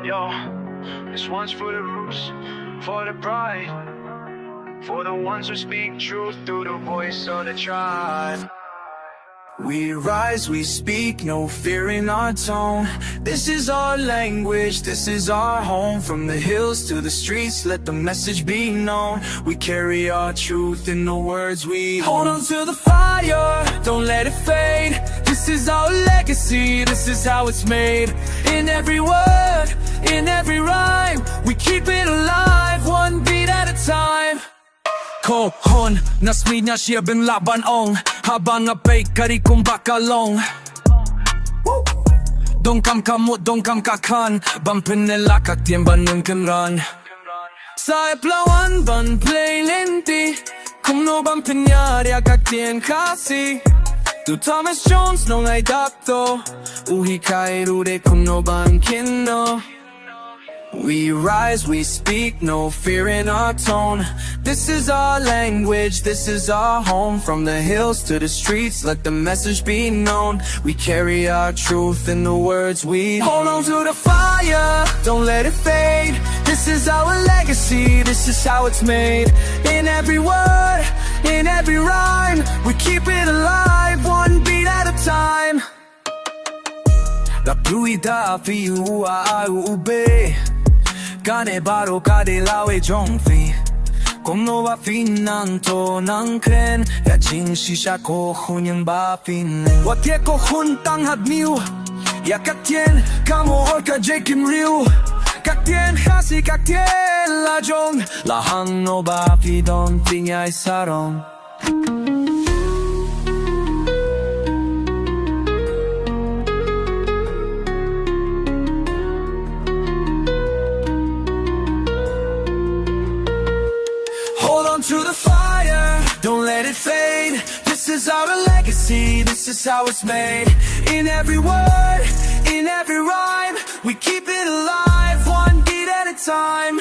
Yo, this one's for the roots, for the pride, for the ones who speak truth through the voice of the tribe. We rise, we speak, no fear in our tone. This is our language, this is our home. From the hills to the streets, let the message be known. We carry our truth in the words we hold on to the fire, don't let it fade. This is our legacy, this is how it's made. In every word, in every rhyme, we keep it alive, one beat at a time. Khun, nasmi niya siya bing laban ong habang apay kari kong bakalong. Dong kam kamut, dong kam kakan, bumpin nila kaktiyan ban ng kanran. Sa eplawan ban play lenti, kung no bumpin niya riya kaktiyan kasi. Tu Thomas Jones nong ay dakto, uhi kay rude kung no ban kinno. We rise, we speak, no fear in our tone. This is our language, this is our home. From the hills to the streets, let the message be known. We carry our truth in the words we hold on to the fire, don't let it fade. This is our legacy, this is how it's made. In every word, in every rhyme, we keep it alive, one beat at a time. La fluida fi ua ube Kane baro kade lawe jongfi Kung no ba finan to nang kren Ya jing shisha ko hunyan ba fin Watie ko hun tang hadmiu Ya kaktien kamo orka jekim riu Kaktien khasi kaktien la jong La hang no ba fi don pinyay sarong. To the fire, don't let it fade. This is our legacy, this is how it's made. In every word, in every rhyme, we keep it alive, one beat at a time.